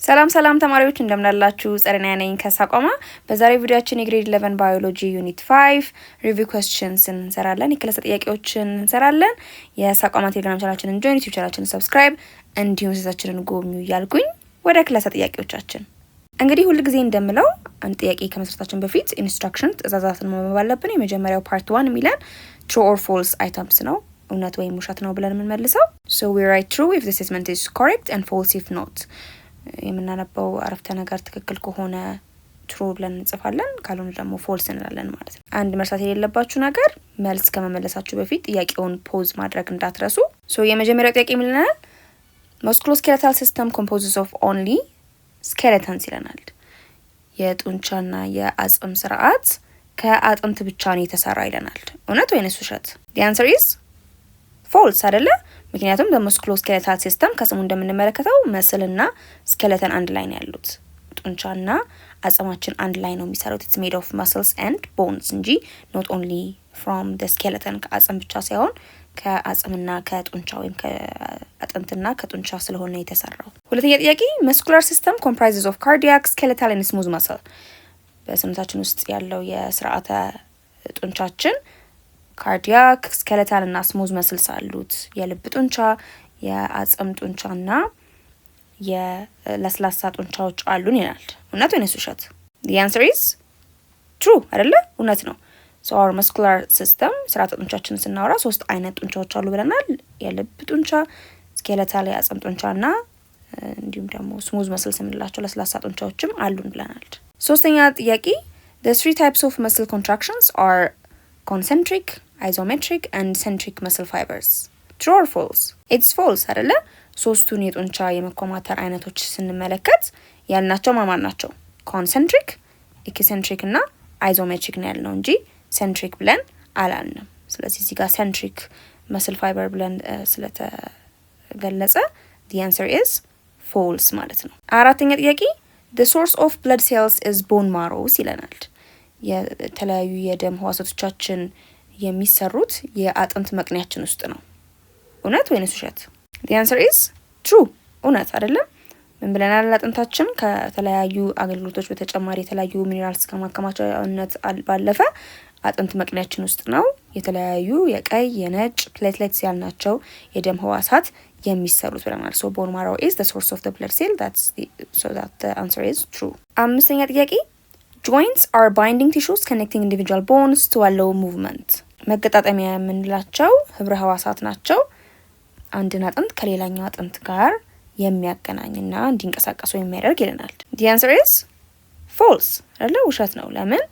ሰላም ተማሪዎች እንደምናላችሁ ጸረና ነኝ ከሳቋማ። በዛሬው ቪዲዮአችን የግሬድ 11 ባዮሎጂ ዩኒት 5 ሪቪው ኩዌስችንስ እንሰራለን። የክላስ ጥያቄዎችን እንሰራለን። የሳቋማ ቴሌግራም ቻናላችንን ጆይን፣ ዩቲዩብ ቻናላችንን ሰብስክራይብ እንዲሁም ስታችንን ጎብኙ እያልኩኝ ወደ ክላስ ጥያቄዎቻችን። እንግዲህ ሁሉ ጊዜ እንደምለው አንድ ጥያቄ ከመስራታችን በፊት ኢንስትራክሽን ትእዛዛትን ማንበብ አለብን። የመጀመሪያው ፓርት 1 የሚለን ትሩ ኦር ፎልስ አይተምስ ነው። እውነት ወይም ውሸት ነው ብለን የምንመልሰው። so we write true if the statement is correct and false if not። የምናነበው አረፍተ ነገር ትክክል ከሆነ ትሩ ብለን እንጽፋለን፣ ካልሆነ ደግሞ ፎልስ እንላለን ማለት ነው። አንድ መርሳት የሌለባችሁ ነገር መልስ ከመመለሳችሁ በፊት ጥያቄውን ፖዝ ማድረግ እንዳትረሱ። ሶ የመጀመሪያው ጥያቄ ምን ይለናል? musculoskeletal system composes of only skeletons ይለናል። የጡንቻና የአጽም ስርዓት ከአጥንት ብቻ ነው የተሰራ ይለናል። እውነት ወይስ ውሸት? the answer is false አይደለ? ምክንያቱም በmusculoskeletal system ከስሙ እንደምንመለከተው መስልና ስኬለተን አንድ ላይ ነው ያሉት። ጡንቻና አጽማችን አንድ ላይ ነው የሚሰሩት። it's made of muscles and bones እንጂ not only from the skeleton ከአጽም ብቻ ሳይሆን ከአጽምና ከጡንቻ ወይም ከአጥንትና ከጡንቻ ስለሆነ የተሰራው። ሁለተኛ ጥያቄ muscular system comprises of cardiac, skeletal and smooth muscle። በሰውነታችን ውስጥ ያለው የስርዓተ ጡንቻችን ካርዲያክ፣ ስኬለታል እና ስሙዝ መስልስ አሉት። የልብ ጡንቻ፣ የአጽም ጡንቻና የለስላሳ ጡንቻዎች አሉን ይላል። እውነት ወይስ ውሸት? the answer is true አይደለ? እውነት ነው። so our muscular system ስርዓተ ጡንቻችንን ስናወራ 3 አይነት ጡንቻዎች አሉ ብለናል። የልብ ጡንቻ፣ ስኬለታል የአጽም ጡንቻና እንዲሁም ደግሞ ስሙዝ መስልስ የምንላቸው ለስላሳ ጡንቻዎችም አሉን ብለናል። ሶስተኛ ጥያቄ the 3 types of muscle contractions are concentric, isometric and centric muscle fibers. true or false? it's false አይደለ? ሶስቱን የጡንቻ የመኮማተር አይነቶች ስንመለከት ያልናቸው ማማን ናቸው? concentric, eccentric እና isometric ነው ያልነው እንጂ centric ብለን አላልንም። ስለዚህ እዚህ ጋር centric muscle fiber ብለን ስለተገለጸ the answer is false ማለት ነው። አራተኛ ጥያቄ the source of blood cells is bone marrow ይለናል። የተለያዩ የደም ህዋሳቶቻችን የሚሰሩት የአጥንት መቅኒያችን ውስጥ ነው። እውነት ወይስ ውሸት? the answer is true እውነት አይደለም? ምን ብለናል? አጥንታችን ከተለያዩ አገልግሎቶች በተጨማሪ የተለያዩ ሚኒራልስ ከማከማቻነት ባለፈ አጥንት መቅኒያችን ውስጥ ነው የተለያዩ የቀይ የነጭ ፕሌትሌትስ ያልናቸው የደም ህዋሳት የሚሰሩት ብለናል። so bone marrow is the source of the blood cell. so that the answer is true። አምስተኛ ጥያቄ joints are binding tissues connecting individual bones to allow movement። መገጣጠሚያ የምንላቸው ህብረ ህዋሳት ናቸው። አንድን አጥንት ከሌላኛው አጥንት ጋር የሚያገናኝና እንዲንቀሳቀሱ የሚያደርግ ይለናል። the answer is false አይደለ? ውሸት ነው። ለምን?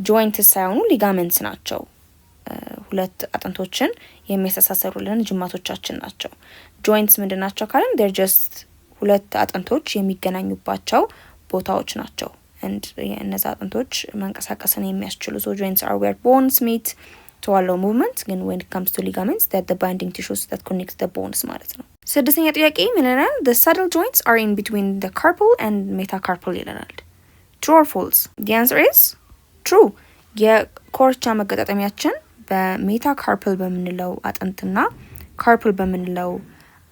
joints ሳይሆኑ ligaments ናቸው። ሁለት አጥንቶችን የሚያስተሳሰሩልን ጅማቶቻችን ናቸው። joints ምንድናቸው ካለን they're just ሁለት አጥንቶች የሚገናኙባቸው ቦታዎች ናቸው። and እነዛ አጥንቶች መንቀሳቀስን የሚያስችሉ so joints are where bones meet to allow movement። ግን when it comes to ligaments that the binding tissues that connect the bones ማለት ነው። ስድስተኛ ጥያቄ ምን ይለናል? the saddle joints are in between the carpal and metacarpal ይለናል። true or false? the answer is true። የኮርቻ መገጣጠሚያችን በሜታካርፕል በምንለው አጥንትና ካርፕል በምንለው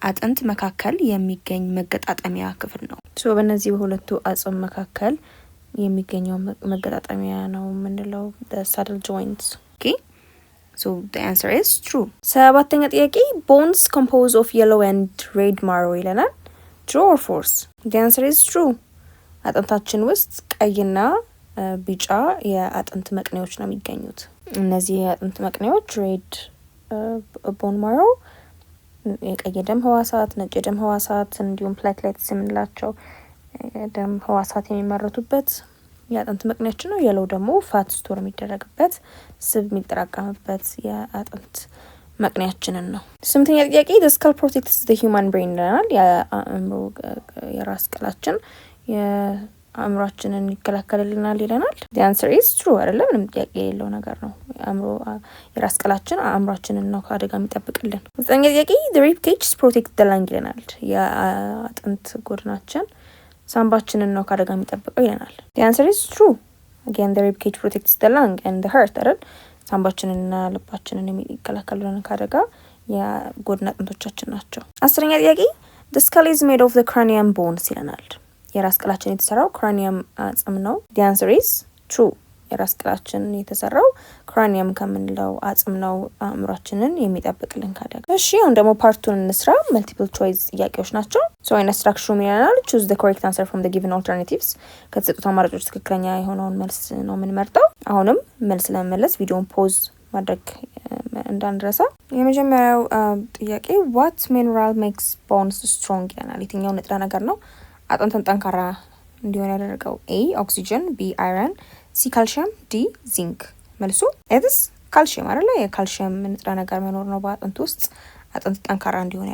አጥንት መካከል የሚገኝ መገጣጠሚያ ክፍል ነው። so በእነዚህ በሁለቱ አጽም መካከል የሚገኘው መገጣጠሚያ ነው የምንለው the saddle joints። okay so the answer is true። ሰባተኛ ጥያቄ bones compose of yellow and red marrow ይለናል። true or false? the answer is true። አጥንታችን ውስጥ ቀይና ቢጫ የአጥንት መቅኔዎች ነው የሚገኙት። እነዚህ የአጥንት መቅኔዎች ሬድ ቦን ማሮ፣ የቀይ ደም ህዋሳት፣ ነጭ ደም ህዋሳት እንዲሁም ፕሌትሌትስ የምንላቸው ደም ህዋሳት የሚመረቱበት የአጥንት መቅኔያችን ነው። የለው ደግሞ ፋት ስቶር የሚደረግበት ስብ የሚጠራቀምበት የአጥንት መቅኔያችንን ነው። ስምንተኛ ጥያቄ the skull protects the human brain ይለናል። የራስ ቅላችን የአእምሯችንን ይከላከልልናል ይለናል። the answer is true አይደለም? ምንም ጥያቄ የሌለው ነገር ነው። የራስ ቅላችን አእምሯችንን ነው ከአደጋ የሚጠብቅልን። ዘጠነኛ ጥያቄ the rib cage protects the lung ይለናል። የአጥንት ጎድናችን ሳምባችንን ነው ከአደጋ የሚጠብቀው ይለናል። the answer is true again the rib cage protects the lung and the heart አይደል? ሳምባችንንና ልባችንን የሚከላከሉልን ከአደጋ የጎድን አጥንቶቻችን ናቸው። አስረኛ ጥያቄ the skull is made of the cranium bones ይለናል። የራስ ቅላችን የተሰራው ክራኒየም አጽም ነው? the answer is true የራስ ቅላችን የተሰራው ክራኒየም ከምንለው አጽም ነው አእምሯችንን የሚጠብቅልን ካደጋ። እሺ አሁን ደግሞ ፓርቱን እንስራ። መልቲፕል ቾይስ ጥያቄዎች ናቸው። ሶ አይነት ስትራክቸሩ ይላል choose the correct answer from the given alternatives ከተሰጡት አማራጮች ትክክለኛ የሆነውን መልስ ነው የምንመርጠው። አሁንም መልስ ለመመለስ ቪዲዮን ፖዝ ማድረግ እንዳንረሳ። የመጀመሪያው ጥያቄ what mineral makes bones strong ይላል። የትኛው ንጥረ ነገር ነው አጥንትን ጠንካራ እንዲሆን ያደረገው? A oxygen, B iron, C ካልሽየም፣ ዲ ዚንክ። መልሱ ኤትስ ካልሽየም አይደለ? የካልሽየም ንጥረ ነገር መኖር ነው በአጥንት ውስጥ አጥንት ጠንካራ እንዲሆን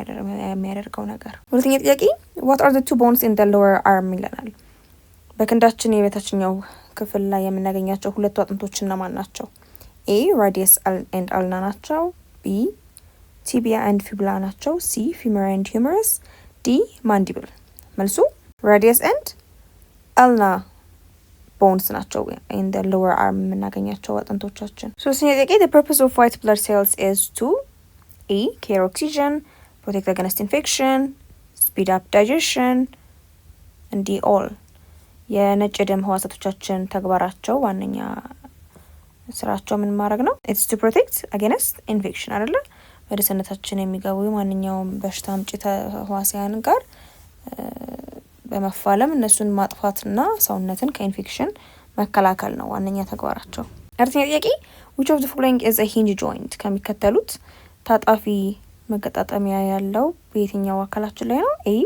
የሚያደርገው ነገር። ሁለተኛ ጥያቄ what are the two bones in the lower arm ይለናል። በክንዳችን የበታችኛው ክፍል ላይ የምናገኛቸው ሁለቱ አጥንቶች እነማን ናቸው? A radius and ulna ናቸው። B tibia and fibula ናቸው። C femur and humerus፣ D mandible። መልሱ radius and ulna ቦንስ ናቸው in the lower arm የምናገኛቸው አጥንቶቻችን። ሶስተኛ ጥያቄ the purpose of white blood cells is to A carry oxygen, protect against infection, speed up digestion, and D all የነጭ ደም ህዋሳቶቻችን ተግባራቸው ዋነኛ ስራቸው ምን ማድረግ ነው? it's to protect against infection አይደለ? ወደ ሰውነታችን የሚገቡ ማንኛውም በሽታ አምጪ ህዋሳያን ጋር በመፋለም እነሱን ማጥፋትና ሰውነትን ከኢንፌክሽን መከላከል ነው ዋነኛ ተግባራቸው። አራተኛ ጥያቄ which of the following is a hinge joint ከሚከተሉት ታጣፊ መገጣጠሚያ ያለው በየትኛው አካላችን ላይ ነው? A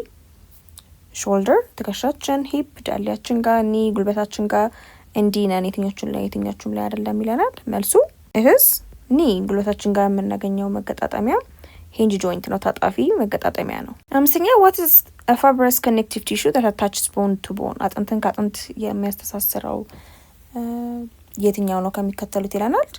shoulder ትከሻችን፣ hip ዳሌያችን ጋር፣ knee ጉልበታችን ጋር፣ and D ነን የትኞቹም ላይ አይደለም ይለናል። መልሱ it is knee ጉልበታችን ጋር የምናገኘው መገጣጠሚያ hinge joint ነው፣ ታጣፊ መገጣጠሚያ ነው። አምስተኛ what is a fibrous connective tissue that attaches bone to bone አጥንትን ከአጥንት የሚያስተሳስረው የትኛው ነው ከሚከተሉት ይለናል።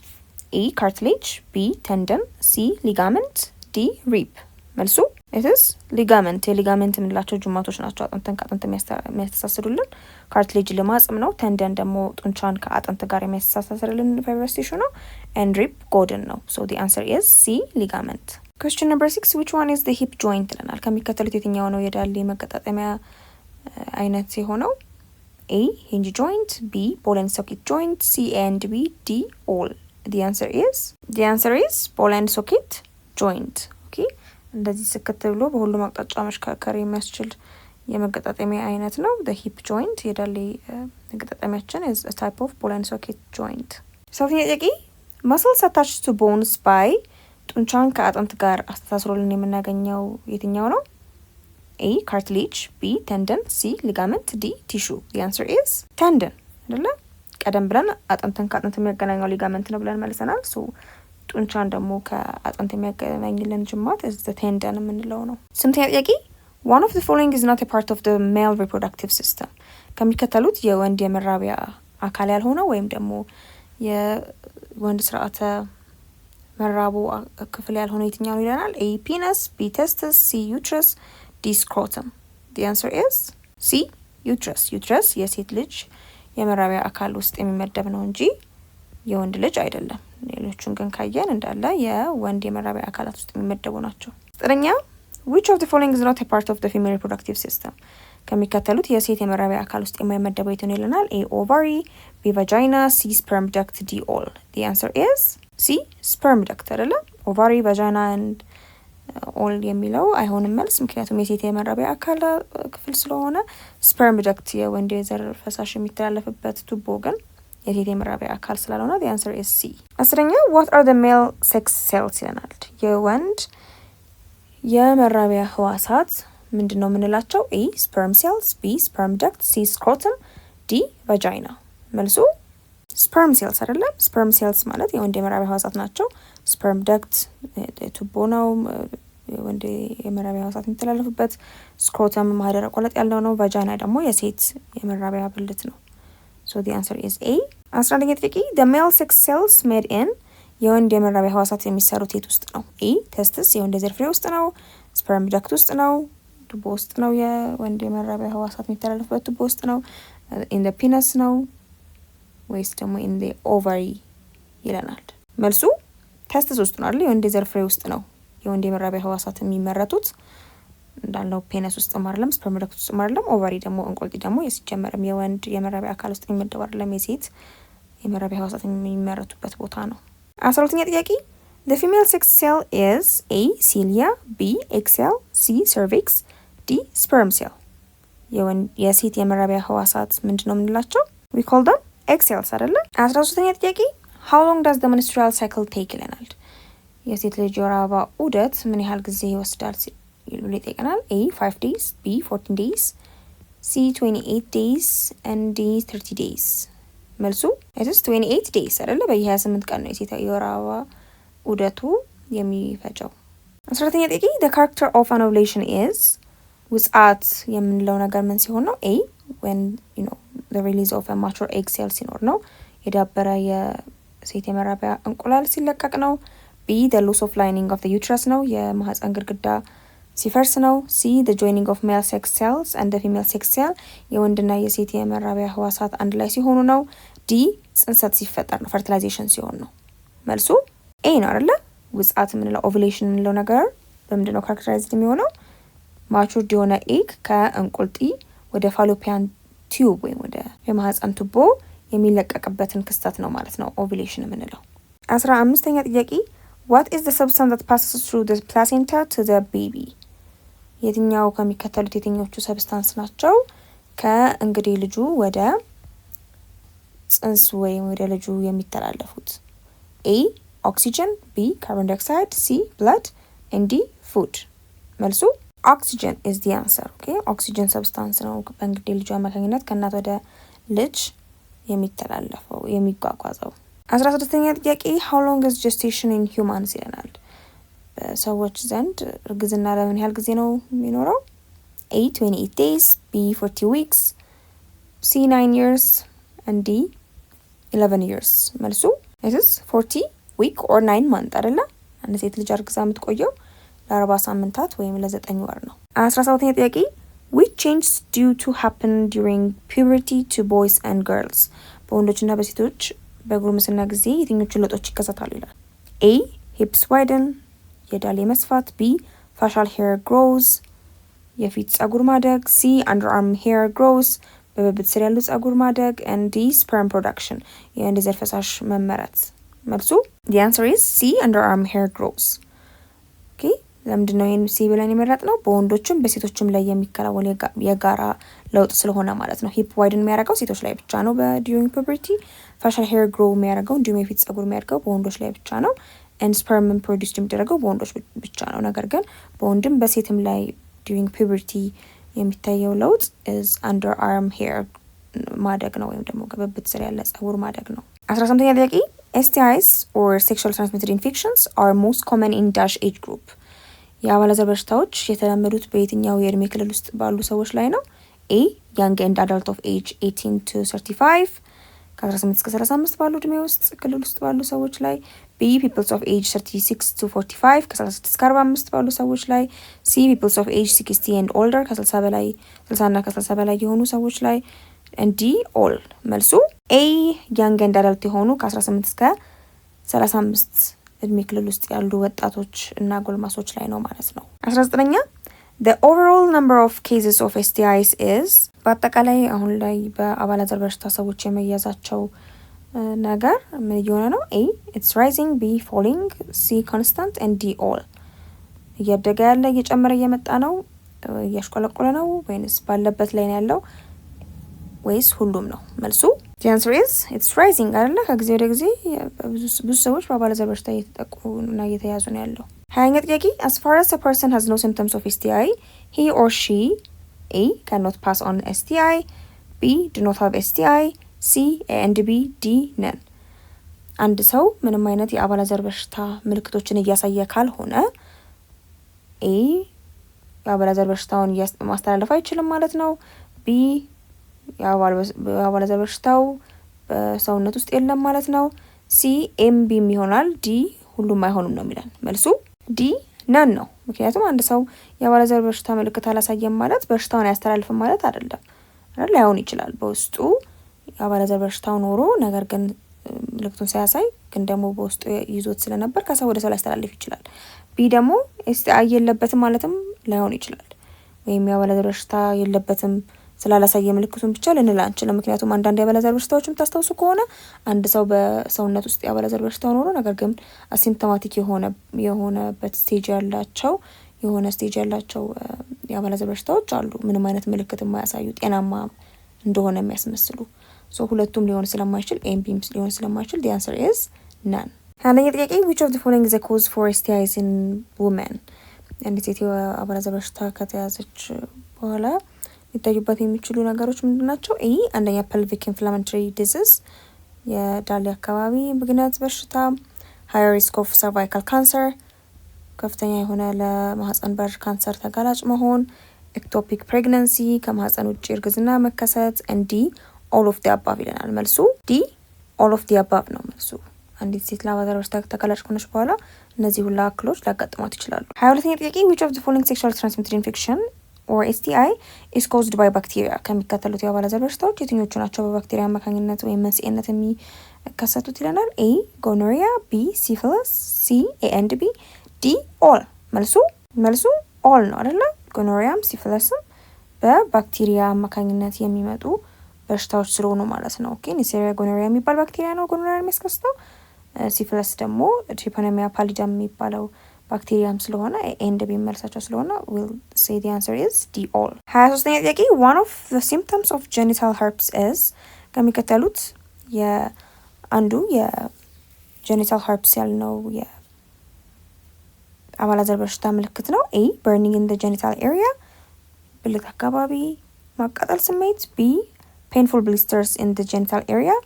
A cartilage፣ B tendon፣ C ligament፣ D rib። መልሱ it is ligament የሊጋመንት የምንላቸው ጅማቶች ናቸው አጥንትን ከአጥንት የሚያስተሳስሩልን። ካርትሌጅ ልማጽም ነው። ተንደን ደግሞ ጡንቻን ከአጥንት ጋር የሚያስተሳስርልን fibrous tissue ነው። and rib ጎድን ነው። so the answer is C ligament። question number 6 which one is the hip joint ይለናል። ከሚከተሉት የትኛው ነው የዳሌ መገጣጠሚያ አይነት የሆነው? A hinge joint፣ B ball and socket joint፣ C and B፣ D all። the answer is ball and socket joint። okay እንደዚህ ስክት ብሎ በሁሉም አቅጣጫ መሽከርከር የሚያስችል የመገጣጠሚያ አይነት ነው። the hip joint የዳሌ መገጣጠሚያችን is a type of ball and socket joint። ሰባተኛ ጥያቄ muscles attached to bones by ጡንቻን ከአጥንት ጋር አስተሳስሮልን የምናገኘው የትኛው ነው? A cartilage፣ B tendon፣ C ligament፣ D tissue። the answer is tendon አይደለ? ቀደም ብለን አጥንትን ከአጥንት የሚያገናኘው ሊጋመንት ነው ብለን መልሰናል። ሶ ጡንቻን ደግሞ ከአጥንት የሚያገናኝልን ጅማት is the tendon የምንለው ነው። ስምንተኛ ጥያቄ one of the following is not a part of the male reproductive system ከሚከተሉት የወንድ የመራቢያ አካል ያልሆነው ወይም ደግሞ የወንድ ስርዓተ መራቡ ክፍል ያልሆነው የትኛው ነው ይለናል። A penis፣ B testis፣ C uterus፣ D scrotum። the answer is C uterus። uterus የሴት ልጅ የመራቢያ አካል ውስጥ የሚመደብ ነው እንጂ የወንድ ልጅ አይደለም። ሌሎቹን ግን ካየን እንዳለ የወንድ የመራቢያ አካላት ውስጥ የሚመደቡ ናቸው። ዘጠነኛ which of the following is not a part of the female reproductive system ከሚከተሉት የሴት የመራቢያ አካል ውስጥ የማይመደበው የትኛው ይለናል። A ovary፣ B vagina፣ C sperm duct፣ D all። the answer is C sperm duct አይደለ? ovary vagina and all የሚለው አይሆንም መልስ፣ ምክንያቱም የሴት የመራቢያ አካል ክፍል ስለሆነ። sperm duct የወንድ የዘር ፈሳሽ የሚተላለፍበት ቱቦ ግን የሴት የመራቢያ አካል ስላልሆነ the answer is C። አስረኛ what are the male sex cells ይለናል። የወንድ የመራቢያ ህዋሳት ምንድነው የምንላቸው? A sperm cells፣ B sperm duct፣ C scrotum፣ D vagina። መልሱ sperm cells አይደለም። sperm cells ማለት የወንድ የመራቢያ ህዋሳት ናቸው። sperm duct ቱቦ ነው የወንድ የመራቢያ ህዋሳት የሚተላለፉበት። scrotum ማህደረ ቆለጥ ያለው ነው። vagina ደግሞ የሴት የመራቢያ ብልት ነው። so the answer is A። 11ኛ ጥያቄ the male sex cells made in የወንድ የመራቢያ ህዋሳት የሚሰሩት የት ውስጥ ነው? A testis የወንድ የዘር ፍሬ ውስጥ ነው። sperm duct ውስጥ ነው። ቱቦ ውስጥ ነው። የወንድ የመራቢያ ህዋሳት የሚተላለፉበት ቱቦ ውስጥ ነው። in the penis ነው ወይስ ደግሞ in the ovary ይለናል። መልሱ testis ውስጥ ነው አይደል? የወንድ የዘር ፍሬ ውስጥ ነው የወንድ የመራቢያ ህዋሳት የሚመረቱት። እንዳለው ፔነስ ውስጥ አይደለም፣ ስፐርም ዳክት ውስጥ አይደለም። ኦቫሪ ደግሞ እንቁልጢ ደግሞ ሲጀመርም የወንድ የመራቢያ አካል ውስጥ የሚመደብ አይደለም፣ የሴት የመራቢያ ህዋሳት የሚመረቱበት ቦታ ነው። 12ኛ ጥያቄ the female sex cell is A cilia, B egg cell, C cervix, D sperm cell። የሴት የመራቢያ ህዋሳት ምንድነው የምንላቸው? we call them egg cells አይደለ? 13ኛ ጥያቄ how long does the menstrual cycle take ይለናል። የሴት ልጅ የወር አበባ ዑደት ምን ያህል ጊዜ ይወስዳል ብሎ ይጠይቀናል። A 5 days, B 14 days, C 28 days and D 30 days። መልሱ it is 28 days አይደለ? በየ28 ቀን ነው የሴት የወር አበባ ዑደቱ የሚፈጀው። 14ኛ ጥያቄ the character of an ovulation is ውጽአት የምንለው ነገር ምን ሲሆን ነው? A when you know the release of a mature egg cell ሲኖር ነው። የዳበረ የሴት የመራቢያ እንቁላል ሲለቀቅ ነው። B the loss of lining of the uterus ነው። የማህፀን ግድግዳ ሲፈርስ ነው። C the joining of male sex cells and the female sex cell የወንድና የሴት የመራቢያ ህዋሳት አንድ ላይ ሲሆኑ ነው። D ጽንሰት ሲፈጠር ነው፣ fertilization ሲሆን ነው። መልሱ A ነው አይደለ? ውጽአት የምንለው ኦቭሌሽን የምንለው ነገር በምንድነው ካራክተራይዝድ የሚሆነው? ማቹርድ የሆነ ኤግ ከእንቁልጢ ወደ ፋሎፒያን ቲዩብ ወይም ወደ የማህፀን ቱቦ የሚለቀቅበትን ክስተት ነው ማለት ነው ኦቭሌሽን የምንለው። 15ኛ ጥያቄ what is the substance that passes through the placenta to the baby? የትኛው ከሚከተሉት የትኞቹ ሰብስታንስ ናቸው ከእንግዲህ ልጁ ወደ ጽንስ ወይም ወደ ልጁ የሚተላለፉት? A oxygen, B carbon dioxide, C blood and D food። መልሱ oxygen is the answer. okay oxygen substance ነው በእንግዲህ ልጁ አማካኝነት ከእናት ወደ ልጅ የሚተላለፈው የሚጓጓዘው። 16ኛ ጥያቄ how long is gestation in humans ይለናል። በሰዎች ዘንድ እርግዝና ለምን ያህል ጊዜ ነው የሚኖረው? A 28 days, B 40 weeks, C 9 years and D 11 years። መልሱ it is 40 week or 9 month አይደለ? አንድ ሴት ልጅ አርግዛ የምትቆየው ለ40 ሳምንታት ወይም ለ9 ወር ነው። 17ኛ ጥያቄ which changes due to happen during puberty to boys and girls? በወንዶችና በሴቶች በጉርምስና ጊዜ የትኞቹ ለውጦች ይከሰታሉ ይላል። A hips widen የዳሌ መስፋት፣ B facial hair grows የፊት ጸጉር ማደግ፣ C underarm hair grows በብብት ስር ያሉ ጸጉር ማደግ and D sperm production የወንድ ዘር ፈሳሽ መመረት። መልሱ the answer is C underarm hair grows። okay ለምንድን ነው ይሄን C ብለን የመረጥነው? በወንዶችም በሴቶችም ላይ የሚከናወን የጋራ ለውጥ ስለሆነ ማለት ነው። ሂፕ ዋይድን የሚያደርገው ሴቶች ላይ ብቻ ነው በduring puberty። facial hair grow የሚያደርገው እንዲሁም የፊት ጸጉር የሚያደርገው በወንዶች ላይ ብቻ ነው። and sperm produce የሚደረገው በወንዶች ብቻ ነው። ነገር ግን በወንድም በሴትም ላይ during puberty የሚታየው ለውጥ is underarm hair ማደግ ነው ወይም ደግሞ በብብት ስር ያለ ጸጉር ማደግ ነው። 18ኛ ጥያቄ STIs or sexually transmitted infections are most common in dash age group? የአባለዘር በሽታዎች የተለመዱት በየትኛው የእድሜ ክልል ውስጥ ባሉ ሰዎች ላይ ነው? A young and adult of age 18 to 35 ከ18 እስከ 35 ባሉ እድሜ ውስጥ ክልል ውስጥ ባሉ ሰዎች ላይ። B peoples of age 36 to 45 ከ36 እስከ 45 ባሉ ሰዎች ላይ። C peoples of age 60 and older ከ60 በላይ 60 እና ከ60 በላይ የሆኑ ሰዎች ላይ and D all። መልሱ A young and adult የሆኑ ከ18 እስከ 35 እድሜ ክልል ውስጥ ያሉ ወጣቶች እና ጎልማሶች ላይ ነው ማለት ነው። 19ኛ the overall number of cases of STIs is በአጠቃላይ አሁን ላይ በአባለዘር በሽታ ሰዎች የመያዛቸው ነገር ምን እየሆነ ነው? A it's rising, B falling, C constant and D all። እያደገ ያለ እየጨመረ እየመጣ ነው፣ እያሽቆለቆለ ነው ወይንስ ባለበት ላይ ነው ያለው ወይስ ሁሉም ነው? መልሱ the answer is it's rising አይደለ? ከጊዜ ወደ ጊዜ ብዙ ሰዎች በአባለዘር በሽታ እየተጠቁ እና እየተያዙ ነው ያለው። 20ኛ ጥያቄ as far as a person has no symptoms of STI, he or she A cannot pass on STI, B do not have STI, C and B, D none። አንድ ሰው ምንም አይነት የአባለዘር በሽታ ምልክቶችን እያሳየ ካልሆነ A የአባለዘር በሽታውን ማስተላለፍ አይችልም ማለት ነው። B የአባለዘር በሽታው በሰውነት ውስጥ የለም ማለት ነው። C ኤም ቢም ይሆናል። D ሁሉም አይሆኑም ነው የሚለን። መልሱ D ነን ነው። ምክንያቱም አንድ ሰው የአባለዘር በሽታ ምልክት አላሳየም ማለት በሽታውን አያስተላልፍም ማለት አይደለም። ላይሆን ይችላል በውስጡ የአባለዘር በሽታው ኖሮ ነገር ግን ምልክቱን ሳያሳይ ግን ደግሞ በውስጡ ይዞት ስለነበር ከሰው ወደ ሰው ሊያስተላልፍ ይችላል። ቢ ደግሞ STI የለበትም ማለትም ላይሆን ይችላል። ወይም የአባለዘር በሽታ የለበትም ስላላሳየ ምልክቱን ብቻ ልንል አንችልም። ምክንያቱም አንዳንድ የአባለዘር በሽታዎች የምታስታውሱ ከሆነ አንድ ሰው በሰውነት ውስጥ የአባለዘር በሽታ ኖሮ ነገር ግን አሲምፕቶማቲክ የሆነበት ስቴጅ ያላቸው የአባለዘር በሽታዎች አሉ፣ ምንም አይነት ምልክት የማያሳዩ ጤናማ እንደሆነ የሚያስመስሉ። ሁለቱም ሊሆን ስለማይችል ኤም ቢም ሊሆን ስለማይችል the answer is none። አንደኛ ጥያቄ which of the following is a cause for STIs in women? አንዲት ሴት የአባለዘር በሽታ ከተያዘች በኋላ ሊታዩበት የሚችሉ ነገሮች ምንድን ናቸው? አንደኛ pelvic inflammatory disease የዳሌ አካባቢ ብግነት በሽታ፣ higher risk of cervical cancer ከፍተኛ የሆነ ለማህፀን በር ካንሰር ተጋላጭ መሆን፣ ectopic pregnancy ከማህፀን ውጭ እርግዝና መከሰት፣ and D all of the above ይለናል መልሱ። D all of the above ነው መልሱ። አንዲት ሴት ለአባለዘር በሽታ ተጋላጭ ከሆነች በኋላ እነዚህ ሁላ እክሎች ሊያጋጥሟት ይችላሉ። 22ኛ ጥያቄ which of the following sexually transmitted infection or STI is caused by bacteria? ከሚከተሉት የአባለዘር በሽታዎች የትኞቹ ናቸው በባክቴሪያ አማካኝነት ወይም መንስኤነት የሚከሰቱት ይለናል። A gonorrhea፣ B syphilis፣ C A and B፣ D all። መልሱ all ነው አይደለ? ጎኖሪያም ሲፊለስም በባክቴሪያ አማካኝነት የሚመጡ በሽታዎች ስለሆኑ ማለት ነው። ኦኬ ኔሴሪያ ጎኖሪያ የሚባል ባክቴሪያ ነው ጎኖሪያ የሚያስከስተው። ሲፊለስ ደግሞ ትሪፖነሚያ ፓሊደም የሚባለው ባክቴሪያም ስለሆነ ኤንድ ቢመልሳቸው ስለሆነ we'll say the answer is D all። 23ኛ ጥያቄ one of the symptoms of genital herpes is ከሚከተሉት አንዱ የጀኒታል herpes ያልነው የአባለዘር በሽታ ምልክት ነው። A burning in the genital area ብልት አካባቢ ማቃጠል ስሜት፣ B painful blisters in the genital area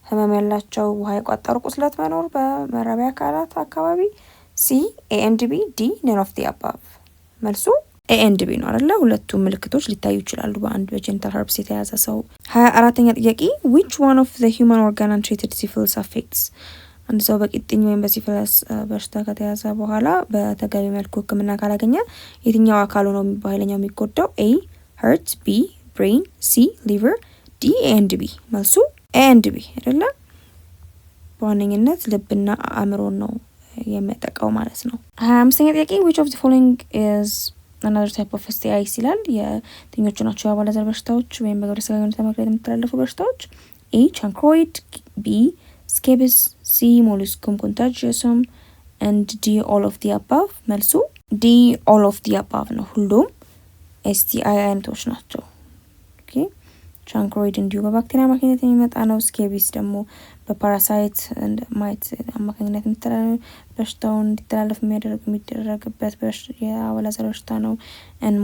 ህመም ያላቸው ውሃ የቋጠሩ ቁስለት መኖር በመራቢያ አካላት አካባቢ፣ C A and B፣ D none of the above። መልሱ A and B ነው አይደለ? ሁለቱም ምልክቶች ሊታዩ ይችላሉ በአንድ በጀኒታል herpes የተያዘ ሰው። 24ኛ ጥያቄ which one of the human organ untreated syphilis affects? አንድ ሰው በቂጥኝ ወይም በሲፊለስ በሽታ ከተያዘ በኋላ በተገቢ መልኩ ሕክምና ካላገኘ የትኛው አካሉ ነው በኃይለኛው የሚጎዳው? A heart፣ B brain፣ C liver፣ D A and B። መልሱ A and B አይደለ? በዋነኝነት ልብና አእምሮን ነው የሚያጠቃው ማለት ነው። 25ኛ ጥያቄ which of the following is another type of STI ይላል። የትኞቹ ናቸው የአባለዘር በሽታዎች ወይም በግብረ ሥጋ ግንኙነት አማካኝነት የሚተላለፉ በሽታዎች? A chancroid፣ B scabies፣ C molluscum contagiosum and D all of the above። መልሱ D all of the above ነው። ሁሉም STI አይነቶች ናቸው። ኦኬ ቻንክሮይድ እንዲሁ በባክቴሪያ አማካኝነት የሚመጣ ነው። ስኬቢስ ደግሞ በፓራሳይት ማይት አማካኝነት በሽታውን እንዲተላለፍ የሚደረግበት የአባለዘር በሽታ ነው።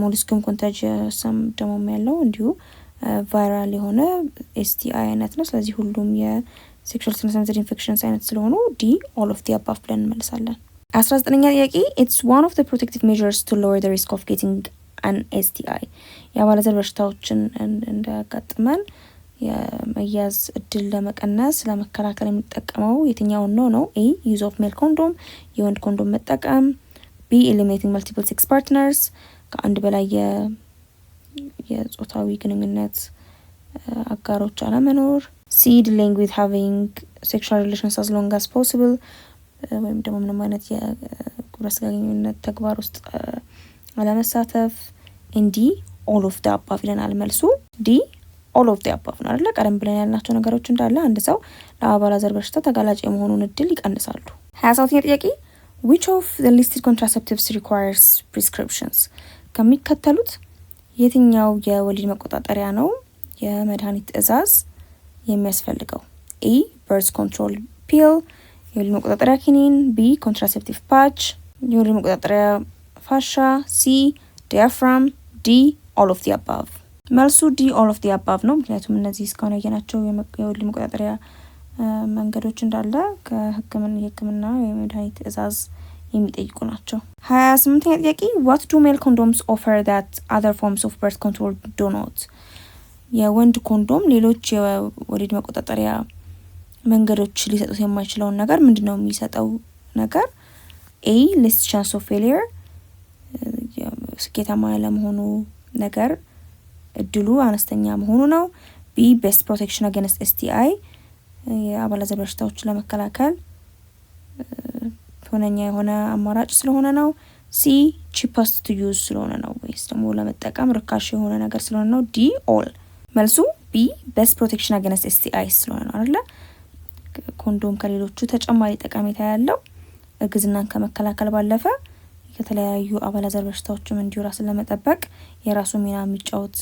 ሞሉስኩም ኮንታጂየስም ደግሞ ያለው እንዲሁ ቫይራል የሆነ STI አይነት ነው። ስለዚህ ሁሉም የሴክሹዋል ትራንስሚትድ ኢንፌክሽንስ አይነት ስለሆኑ D all of the above ብለን እንመልሳለን። 19ኛ ጥያቄ it's one of the protective measures to lower the risk of getting an STI የአባለዘር በሽታዎችን እንዳያጋጥመን የመያዝ እድል ለመቀነስ ለመከላከል የሚጠቀመው የትኛውን ነው? A use of male condom የወንድ ኮንዶም መጠቀም፣ B eliminating multiple sex partners ከአንድ በላይ የጾታዊ ግንኙነት አጋሮች አለመኖር፣ C dealing with having sexual relations as long as possible ወይም ደግሞ ምንም አይነት የግብረ ሥጋ ግንኙነት ተግባር ውስጥ አለመሳተፍ፣ and D all of the above ይለናል መልሱ። D all of the above ነው አይደል? ቀደም ብለን ያልናቸው ነገሮች እንዳለ አንድ ሰው ለአባለዘር በሽታ ተጋላጭ የመሆኑን እድል ይቀንሳሉ። 27ኛ ጥያቄ which of the listed contraceptives requires prescriptions ከሚከተሉት የትኛው የወሊድ መቆጣጠሪያ ነው የመድኃኒት ትዕዛዝ የሚያስፈልገው? A birth control pill የወሊድ መቆጣጠሪያ ኪኒን፣ B contraceptive patch የወሊድ መቆጣጠሪያ ፋሻ፣ C diaphragm፣ D all of the above። መልሱ D all of the above ነው። ምክንያቱም እነዚህ እስካሁን ያየናቸው የወሊድ መቆጣጠሪያ መንገዶች እንዳለ የህክምና የመድኃኒት ትዕዛዝ የሚጠይቁ ናቸው። 28ኛ ጥያቄ what do male condoms offer that other forms of birth control do not? የወንድ ኮንዶም ሌሎች የወሊድ መቆጣጠሪያ መንገዶች ሊሰጡት የማይችለውን ነገር ምንድነው የሚሰጠው ነገር? A less chance of failure ስኬታማ ያለመሆኑ ነገር እድሉ አነስተኛ መሆኑ ነው። B best protection against STI የአባለዘር በሽታዎች ለመከላከል ሁነኛ የሆነ አማራጭ ስለሆነ ነው። ሲ ቺፐስት ቱ ዩዝ ስለሆነ ነው ወይስ ደግሞ ለመጠቀም ርካሽ የሆነ ነገር ስለሆነ ነው? ዲ ኦል። መልሱ ቢ ቤስት ፕሮቴክሽን አገንስት STIs ስለሆነ ነው አይደለ? ኮንዶም ከሌሎቹ ተጨማሪ ጠቀሜታ ያለው እርግዝናን ከመከላከል ባለፈ ከተለያዩ አባላዘር በሽታዎችም እንዲሁ ራስን ለመጠበቅ የራሱ ሚና የሚጫወት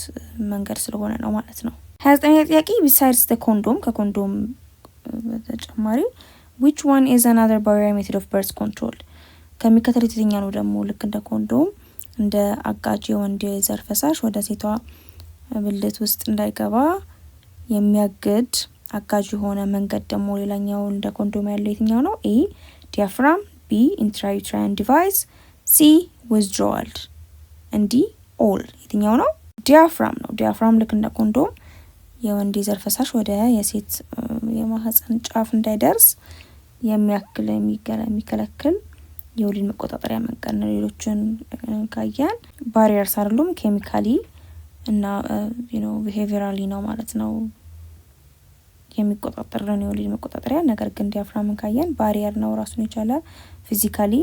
መንገድ ስለሆነ ነው ማለት ነው። 29ኛ ጥያቄ besides the condom ከኮንዶም በተጨማሪ which one is another barrier method of birth control ከሚከተሉት የትኛው ነው ደግሞ ልክ እንደ ኮንዶም እንደ አጋዥ የወንድ የዘር ፈሳሽ ወደ ሴቷ ብልት ውስጥ እንዳይገባ የሚያግድ አጋዥ የሆነ መንገድ ደግሞ ሌላኛው እንደ ኮንዶም ያለው የትኛው ነው? ኤ ዲያፍራም፣ ቢ intrauterine device፣ ሲ withdrawal እንዲ ኦል። የትኛው ነው? ዲያፍራም ነው። ዲያፍራም ልክ እንደ ኮንዶም የወንድ የዘር ፈሳሽ ወደ የሴት የማህፀን ጫፍ እንዳይደርስ የሚያክል የሚከለክል የወሊድ መቆጣጠሪያ መንገድ ነው። ሌሎችን ካያን ባሪየርስ አይደሉም፣ ኬሚካሊ እና ቢሄቪራሊ ነው ማለት ነው የሚቆጣጠርልን የወሊድ መቆጣጠሪያ። ነገር ግን ዲያፍራምን ካያን ባሪየር ነው ራሱን የቻለ ፊዚካሊ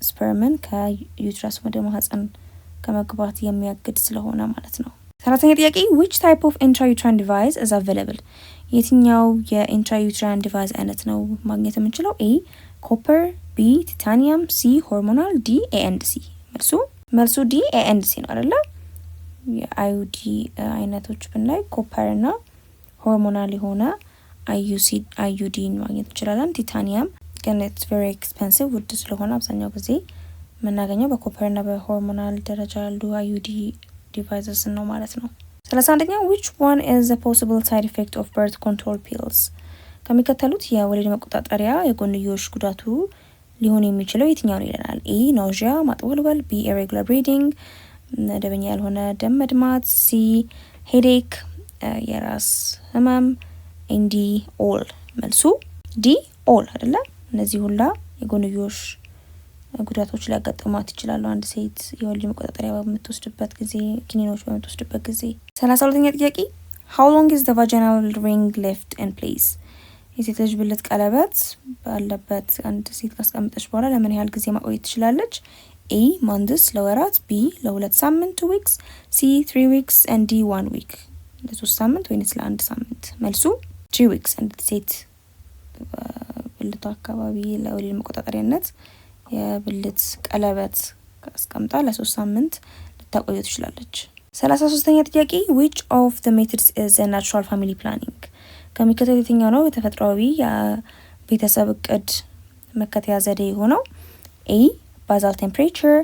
ስፐርምን ከዩትረስ ወደ ማህፀን ከመግባት የሚያግድ ስለሆነ ማለት ነው። 30ኛ ጥያቄ which type of intrauterine device is available የትኛው የኢንትራዩትራይን ዲቫይስ አይነት ነው ማግኘት የምንችለው? ኤ ኮፐር፣ ቢ ቲታኒየም፣ ሲ ሆርሞናል፣ ዲ ኤ&ሲ። መልሱ ዲ ኤ&ሲ ነው አይደለ? የአዩዲ አይነቶች ብናይ ኮፐር እና ሆርሞናል የሆነ አዩዲን ማግኘት እንችላለን። ቲታኒየም ግን it's very expensive ውድ ስለሆነ አብዛኛው ጊዜ የምናገኘው በኮፐር እና በሆርሞናል ደረጃ ያሉ አዩዲ ዲቫይሰስ ነው ማለት ነው። 31ኛ which one is a possible side effect of birth control pills ከሚከተሉት የወሊድ መቆጣጠሪያ የጎንዮሽ ጉዳቱ ሊሆን የሚችለው የትኛው ነው ይለናል። ኤ ናውዣ ማጥወልወል፣ ቢ irregular bleeding መደበኛ ያልሆነ ደም መድማት፣ ሲ ሄዴክ የራስ ህመም፣ ኤንዲ ኦል። መልሱ ዲ ኦል አይደለ? እነዚህ ሁላ የጎንዮሽ ጉዳቶች ሊያጋጥሟት ይችላሉ አንድ ሴት የወሊድ መቆጣጠሪያ በምትወስድበት ጊዜ፣ ኪኒኖች በምትወስድበት ጊዜ። 32ኛ ጥያቄ how long is the vaginal ring left in place የሴት ልጅ ብልት ቀለበት ባለበት አንድ ሴት ካስቀመጠች በኋላ ለምን ያህል ጊዜ ማቆየት ትችላለች? ኤ months ለወራት፣ ቢ ለ2 ሳምንት 2 weeks፣ ሲ 3 weeks and ዲ 1 week ለ3 ሳምንት ወይስ ለ1 ሳምንት? መልሱ 3 weeks አንድ ሴት ብልቷ አካባቢ ለወሊድ መቆጣጠሪያነት የብልት ቀለበት አስቀምጣ ለ3 ሳምንት ልታቆየው ትችላለች። 33ኛ ጥያቄ which of the methods is a natural family planning ከሚከተሉት የትኛው ነው የተፈጥሯዊ የቤተሰብ እቅድ መከተያ ዘዴ የሆነው? ኤ basal temperature፣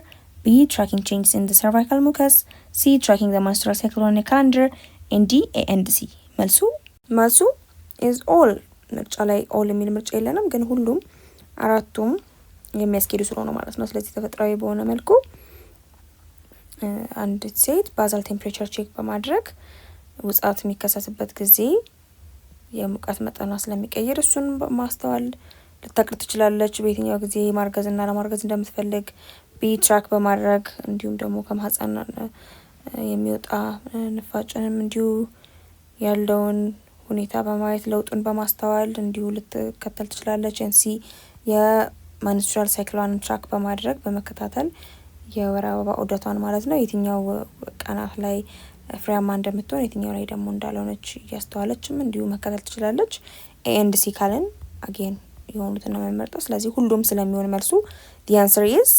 ቢ tracking changes in the cervical mucus፣ ሲ tracking the menstrual cycle on a calendar and D A&C። መልሱ is all። ምርጫ ላይ all የሚል ምርጫ የለንም፣ ግን ሁሉም አራቱም የሚያስኬዱ ስለሆነ ማለት ነው። ስለዚህ ተፈጥሯዊ በሆነ መልኩ አንድ ሴት ባዛል ቴምፕሬቸር ቼክ በማድረግ ውጻት የሚከሰትበት ጊዜ የሙቀት መጠኗ ስለሚቀይር እሱን ማስተዋል ልታቅድ ትችላለች። በየትኛው ጊዜ ማርገዝና ለማርገዝ እንደምትፈልግ ቢ ትራክ በማድረግ እንዲሁም ደግሞ ከማህፀን የሚወጣ ንፋጭንም እንዲሁ ያለውን ሁኔታ በማየት ለውጡን በማስተዋል እንዲሁ ልትከተል ትችላለች። ኤንሲ የመንስትራል ሳይክሏን ትራክ በማድረግ በመከታተል የወር አበባ ዑደቷን ማለት ነው የትኛው ቀናት ላይ ፍሬያማ እንደምትሆን የትኛው ላይ ደግሞ እንዳልሆነች እያስተዋለችም እንዲሁ መከተል ትችላለች። ኤ&ሲ ካልን አጌን የሆኑትን ነው የምንመርጠው። ስለዚህ ሁሉም ስለሚሆን መልሱ the answer is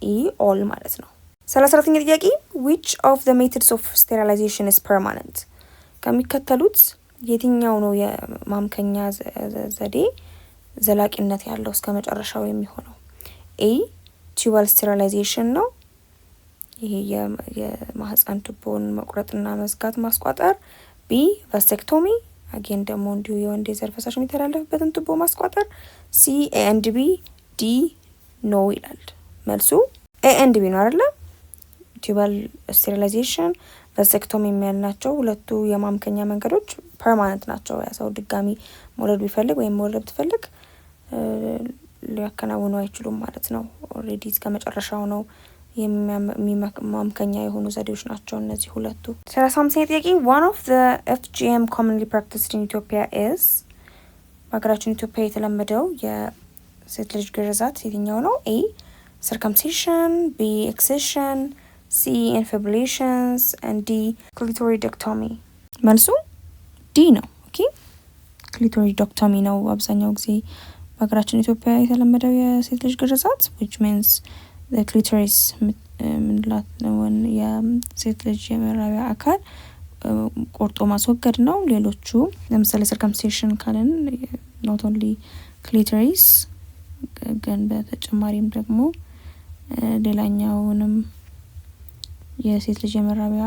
E all ማለት ነው። 34ኛ ጥያቄ which of the methods of sterilization is permanent ከሚከተሉት የትኛው ነው የማምከኛ ዘዴ ዘላቂነት ያለው እስከ መጨረሻው የሚሆነው? ኤ ቱባል ስቴሪላይዜሽን ነው። ይሄ የማህፀን ቱቦን መቁረጥና መዝጋት ማስቋጠር። ቢ ቫሴክቶሚ አጌን ደግሞ እንዲሁ የወንድ የዘር ፈሳሽ የሚተላለፍበትን ቱቦ ማስቋጠር። ሲ ኤ&ቢ፣ ዲ ኖ ይላል። መልሱ ኤ&ቢ ነው አይደለ? ቱባል ስቴሪላይዜሽን ቫሴክቶሚ የሚያልናቸው ሁለቱ የማምከኛ መንገዶች ፐርማነንት ናቸው። ያ ሰው ድጋሚ መውለድ ቢፈልግ ወይም መውለድ ብትፈልግ ሊያከናውኑ አይችሉም ማለት ነው። ኦልሬዲ እስከ መጨረሻው ነው ማምከኛ የሆኑ ዘዴዎች ናቸው እነዚህ ሁለቱ። 35ኛ ጥያቄ one of the FGM commonly practiced in Ethiopia is በሀገራችን ኢትዮጵያ የተለመደው የሴት ልጅ ግርዛት የትኛው ነው? ኤ circumcision, B excision, C infibulations and D clitoridectomy። መልሱ ዲ ነው። ኦኬ clitoridectomy ነው አብዛኛው ጊዜ በሀገራችን ኢትዮጵያ የተለመደው የሴት ልጅ ግርዛት which means the clitoris ምንላት ነው የሴት ልጅ የመራቢያ አካል ቆርጦ ማስወገድ ነው። ሌሎቹ ለምሳሌ circumcision ካልን not only clitoris ግን በተጨማሪም ደግሞ ሌላኛውንም የሴት ልጅ የመራቢያ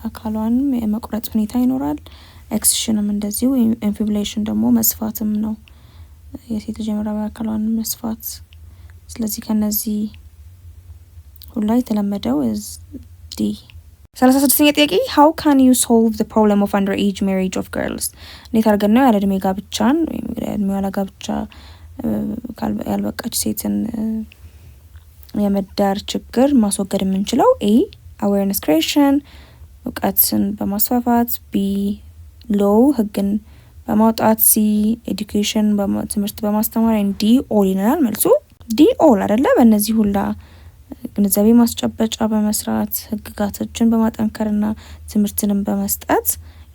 አካሏንም የመቁረጥ ሁኔታ ይኖራል። excisionም እንደዚሁ infibulation ደግሞ መስፋትም ነው የሴት ልጅ የመራቢያ አካሏን መስፋት። ስለዚህ ከነዚህ ሁሉ የተለመደው is D። 36ኛ ጥያቄ how can you solve the problem of underage marriage of girls? እንዴት አድርገን ነው ያለ እድሜ ጋብቻን ወይም እድሜዋ ለጋብቻ ያልበቃች ሴትን የመዳር ችግር ማስወገድ የምንችለው? A awareness creation እውቀትን በማስፋፋት፣ B law ህግን በማውጣት፣ C education ትምህርት በማስተማር፣ D all ይለናል። መልሱ D all አይደለ? በእነዚህ ሁላ ግንዛቤ ማስጨበጫ በመስራት ህግጋቶችን በማጠንከርና ትምህርትንም በመስጠት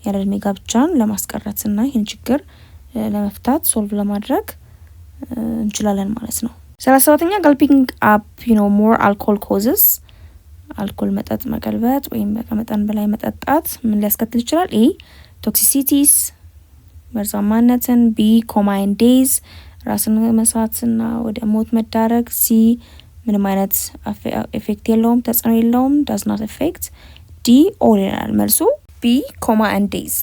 ያለ እድሜ ጋብቻን ለማስቀረትና ይህን ችግር ለመፍታት ሶልቭ ለማድረግ እንችላለን ማለት ነው። 37ኛ gulping up more alcohol causes አልኮል መጠጥ መገልበጥ ወይም ከመጠን በላይ መጠጣት ምን ሊያስከትል ይችላል? A toxicities መርዛማነትን፣ B coma and days ራስን መሳትና ወደ ሞት መዳረግ፣ C ምንም አይነት ኤፌክት የለውም ተጽዕኖ የለውም does not affect፣ D all ይላል። መልሱ B coma and days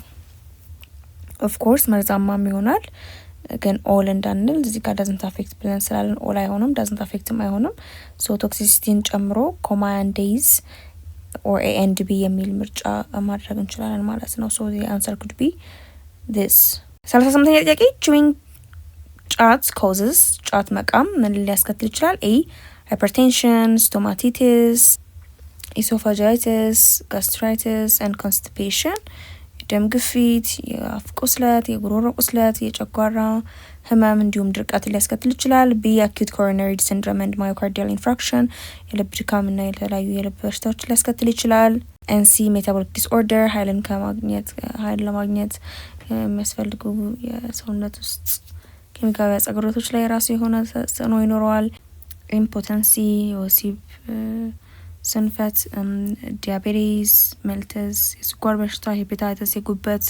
of course መርዛማም ይሆናል ግን all እንዳንል እዚህ ጋር doesn't affect ብለን ስላለን all አይሆንም doesn't affectም አይሆንም። so toxicityን ጨምሮ coma and days or A and B የሚል ምርጫ ማድረግ እንችላለን ማለት ነው። so the answer could be this። 38ኛ ጥያቄ chewing ጫት causes ጫት መቃም ምን ሊያስከትል ይችላል? A hypertension, stomatitis, esophagitis, gastritis and constipation ደም ግፊት፣ የአፍ ቁስለት፣ የጉሮሮ ቁስለት፣ የጨጓራ ህመም እንዲሁም ድርቀት ሊያስከትል ይችላል። B acute coronary syndrome and myocardial infarction የልብ ድካምና የተለያዩ የልብ በሽታዎች ሊያስከትል ይችላል። and C metabolic disorder ኃይል ለማግኘት የሚያስፈልጉ የሰውነት ውስጥ ኬሚካዊ አጸግሮቶች ላይ ራሱ የሆነ ተጽዕኖ ይኖረዋል። impotency የወሲብ ስንፈት፣ ዲያቤቲስ ሜልተስ የስኳር በሽታ፣ ሄፓታይተስ የጉበት፣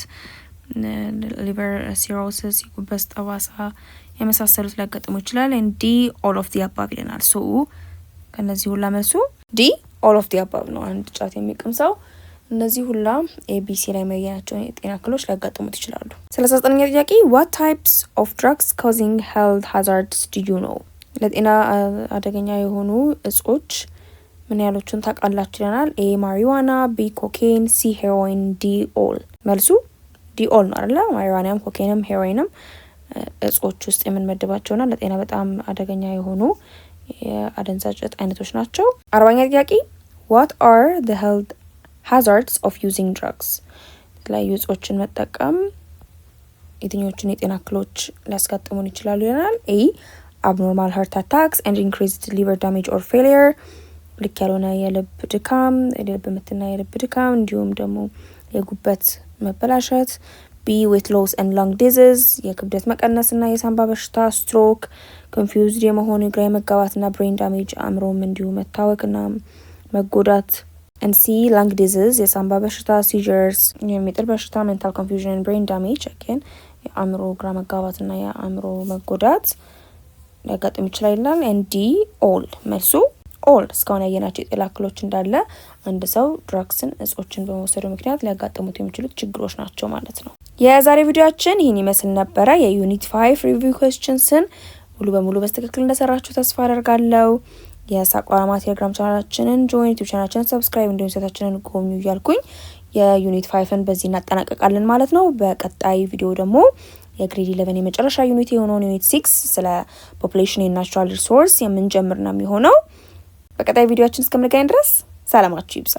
ሊቨር ሲሮሲስ የጉበት ጠባሳ የመሳሰሉት ሊያጋጥሙ ይችላል። and D all of the above ይለናል። so ከነዚህ ሁላ መልሱ D all of the above ነው። አንድ ጫት የሚቅም ሰው እነዚህ ሁላ ABC ላይ የሚያያቸው የጤና እክሎች ሊያጋጥሙት ይችላሉ። 39ኛ ጥያቄ what types of drugs causing health hazards do you know? ለጤና አደገኛ የሆኑ እጾች ምን ያሎቹን ታውቃላችሁ ይለናል። A marijuana፣ B cocaine፣ C heroin፣ D all። መልሱ D all ነው አይደል? ማሪዋናም ኮኬንም ሄሮይንም እጾች ውስጥ የምንመድባቸውና ለጤና በጣም አደገኛ የሆኑ የአደንዛዥ እጽ አይነቶች ናቸው። 40ኛ ጥያቄ what are the health hazards of using drugs? የተለያዩ እጾችን መጠቀም የትኞቹን የጤና እክሎች ሊያስከትሙን ይችላሉ ይለናል። A abnormal heart attacks and increased liver damage or failure ልክ ያልሆነ የልብ ድካም፣ የልብ ምትና የልብ ድካም እንዲሁም ደግሞ የጉበት መበላሸት። B weight loss and lung disease የክብደት መቀነስና የሳንባ በሽታ፣ ስትሮክ፣ confused የመሆን ግራ መጋባትና brain damage አእምሮም እንዲሁ መታወክና መጎዳት። and C lung disease የሳንባ በሽታ፣ seizures የሚጥል በሽታ፣ mental confusion and brain damage again የአእምሮ ግራ መጋባትና የአእምሮ መጎዳት ሊያጋጥም ይችላል ይላል። and D all መልሱ all እስካሁን ያየናቸው የጤና እክሎች እንዳለ አንድ ሰው ድራግስን እጾችን በመውሰዱ ምክንያት ሊያጋጥሙት የሚችሉት ችግሮች ናቸው ማለት ነው። የዛሬ ቪዲዮአችን ይህን ይመስል ነበረ። የዩኒት 5 ሪቪው ኩዌስችንስን ሙሉ በሙሉ በትክክል እንደሰራችሁ ተስፋ አደርጋለሁ። የሳቋራማ ቴሌግራም ቻናላችንን ጆይን፣ ዩቲዩብ ቻናላችንን ሰብስክራይብ እንዲሁም ሴታችንን ጎብኙ እያልኩኝ የዩኒት 5ን በዚህ እናጠናቀቃለን ማለት ነው። በቀጣይ ቪዲዮ ደግሞ የግሬድ 11 የመጨረሻ ዩኒት የሆነውን ዩኒት 6 ስለ ፖፑሌሽን ኤንድ ናቹራል ሪሶርስ የምንጀምር ነው የሚሆነው። በቀጣይ ቪዲዮአችን እስከምንገናኝ ድረስ ሰላማችሁ ይብዛ።